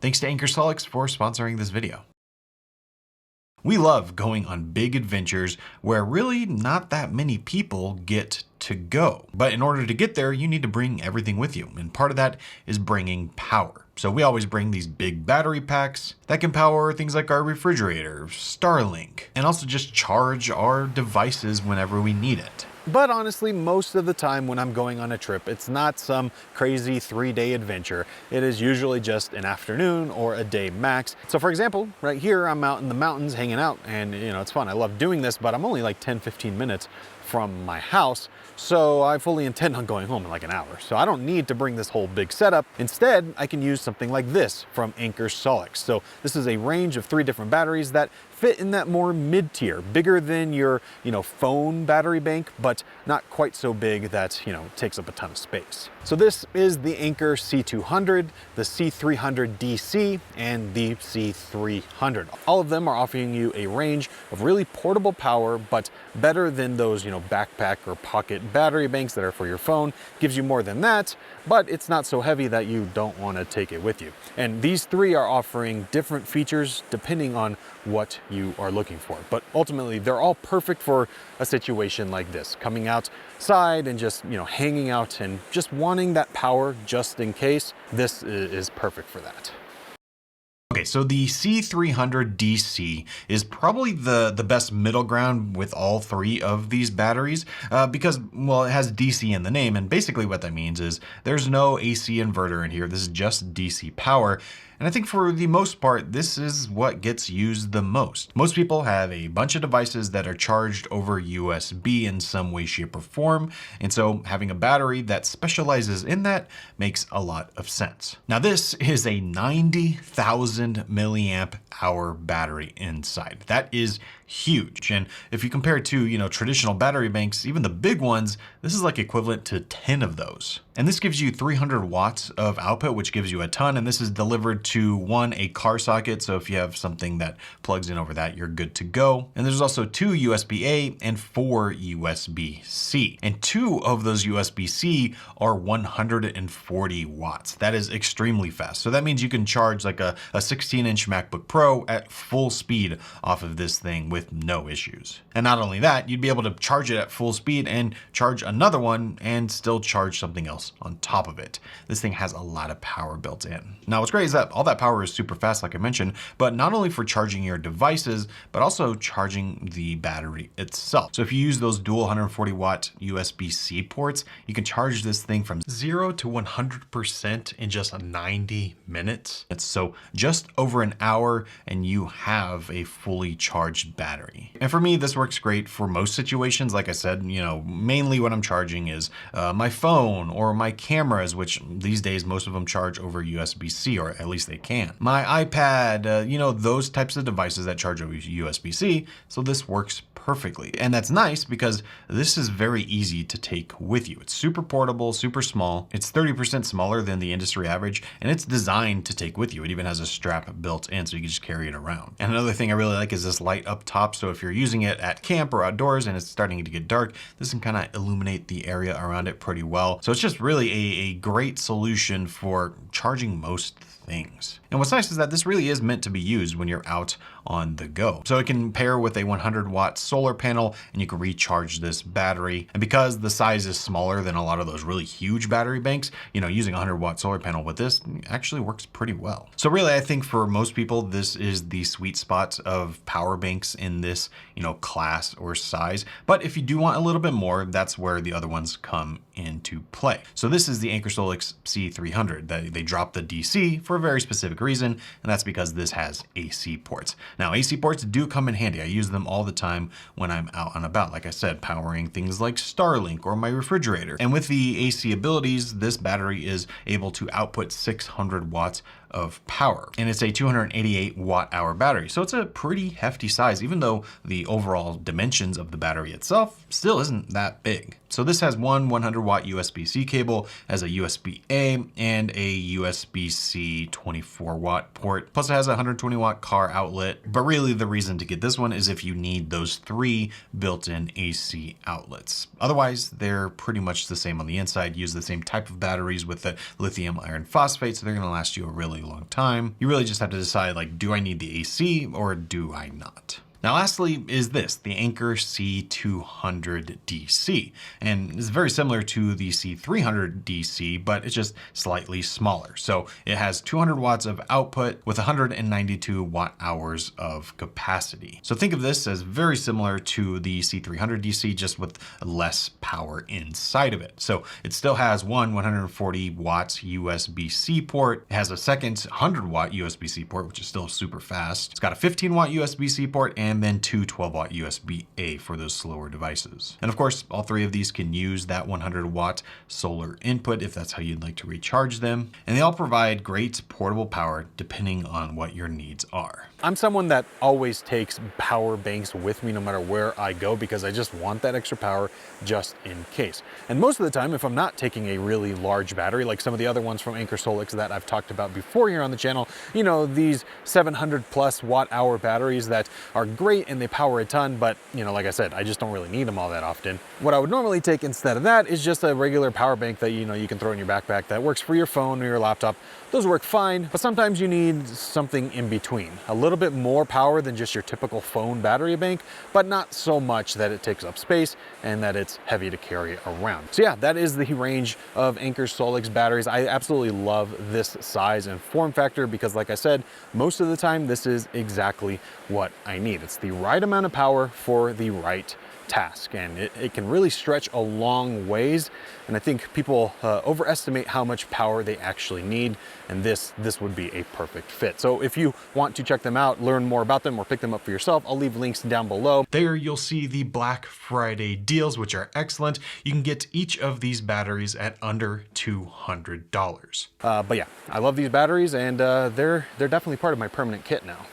Thanks to Anker Solix for sponsoring this video. We love going on big adventures where really not that many people get to go. But in order to get there, you need to bring everything with you. And part of that is bringing power. So we always bring these big battery packs that can power things like our refrigerator, Starlink, and also just charge our devices whenever we need it. But honestly, most of the time when I'm going on a trip, it's not some crazy 3-day adventure. It is usually just an afternoon or a day max. So for example, right here, I'm out in the mountains hanging out and it's fun. I love doing this, but I'm only like 10-15 minutes from my house. So I fully intend on going home in like an hour. So I don't need to bring this whole big setup. Instead, I can use something like this from Anker Solix. So this is a range of 3 different batteries that fit in that more mid-tier, bigger than your, phone battery bank, but not quite so big that, takes up a ton of space. So this is the Anker C200, the C300 DC, and the C300. All of them are offering you a range of really portable power, but better than those, backpack or pocket battery banks that are for your phone. Gives you more than that, but it's not so heavy that you don't want to take it with you. And these 3 are offering different features depending on what you are looking for. But ultimately, they're all perfect for a situation like this. Coming outside and just, hanging out and just wanting that power just in case, this is perfect for that. Okay, so the C300 DC is probably the best middle ground with all 3 of these batteries because, well, it has DC in the name, and basically what that means is there's no AC inverter in here. This is just DC power. And I think for the most part, this is what gets used the most. Most people have a bunch of devices that are charged over USB in some way, shape, or form. And so having a battery that specializes in that makes a lot of sense. Now, this is a 90,000 milliamp hour battery inside. That is huge. And if you compare it to, traditional battery banks, even the big ones, this is like equivalent to 10 of those. And this gives you 300 watts of output, which gives you a ton. And this is delivered to a car socket. So if you have something that plugs in over that, you're good to go. And there's also 2 USB-A and 4 USB-C. And 2 of those USB-C are 140 watts. That is extremely fast. So that means you can charge like a 16-inch MacBook Pro at full speed off of this thing with no issues. And not only that, you'd be able to charge it at full speed and charge another one and still charge something else on top of it. This thing has a lot of power built in. Now, what's great is that all that power is super fast, like I mentioned, but not only for charging your devices, but also charging the battery itself. So if you use those dual 140 watt USB-C ports, you can charge this thing from 0 to 100% in just 90 minutes. So just over an hour and you have a fully charged battery. And for me, this works great for most situations. Like I said, mainly what I'm charging is my phone or my cameras, which these days, most of them charge over USB-C, or at least they can. My iPad, those types of devices that charge over USB-C. So this works perfectly. And that's nice because this is very easy to take with you. It's super portable, super small. It's 30% smaller than the industry average, and it's designed to take with you. It even has a strap built in so you can just carry it around. And another thing I really like is this light up top. So if you're using it at camp or outdoors and it's starting to get dark, this can kind of illuminate the area around it pretty well. So it's just really a great solution for charging most things. And what's nice is that this really is meant to be used when you're out on the go. So it can pair with a 100 watt solar panel and you can recharge this battery. And because the size is smaller than a lot of those really huge battery banks, using a 100 watt solar panel with this actually works pretty well. So really, I think for most people, this is the sweet spot of power banks in this, class or size. But if you do want a little bit more, that's where the other ones come into play. So this is the Anker Solix C300. They dropped the DC for a very specific reason, and that's because this has AC ports. Now, AC ports do come in handy. I use them all the time when I'm out and about, like I said, powering things like Starlink or my refrigerator. And with the AC abilities, this battery is able to output 600 watts of power, and it's a 288 watt hour battery. So it's a pretty hefty size, even though the overall dimensions of the battery itself still isn't that big. So this has one 100 watt USB-C cable, as a USB-A and a USB-C 24 watt port. Plus it has a 120 watt car outlet. But really the reason to get this one is if you need those 3 built-in AC outlets. Otherwise, they're pretty much the same on the inside, use the same type of batteries with the lithium iron phosphate. So they're gonna last you a really really long time. You really just have to decide, like, do I need the AC or do I not? Now, lastly is this, the Anker C200 DC, and it's very similar to the C300 DC, but it's just slightly smaller. So it has 200 watts of output with 192 watt hours of capacity. So think of this as very similar to the C300 DC, just with less power inside of it. So it still has one 140 watts USB-C port. It has a second 100 watt USB-C port, which is still super fast. It's got a 15 watt USB-C port and then two 12 watt USB-A for those slower devices. And of course, all three of these can use that 100 watt solar input if that's how you'd like to recharge them. And they all provide great portable power depending on what your needs are. I'm someone that always takes power banks with me no matter where I go because I just want that extra power just in case. And most of the time, if I'm not taking a really large battery, like some of the other ones from Anker Solix that I've talked about before here on the channel, you know, these 700 plus watt hour batteries that are great and they power a ton, but you know, like I said, I just don't really need them all that often. What I would normally take instead of that is just a regular power bank that, you know, you can throw in your backpack that works for your phone or your laptop. Those work fine, but sometimes you need something in between. A little bit more power than just your typical phone battery bank, but not so much that it takes up space and that it's heavy to carry around. So yeah, that is the range of Anker Solix batteries. I absolutely love this size and form factor because, like I said, most of the time this is exactly what I need. It's the right amount of power for the right task, and it can really stretch a long ways, and I think people overestimate how much power they actually need, and this would be a perfect fit. So if you want to check them out, learn more about them, or pick them up for yourself, I'll leave links down below. There you'll see the Black Friday deals, which are excellent. You can get each of these batteries at under $200. But yeah, I love these batteries, and they're definitely part of my permanent kit now.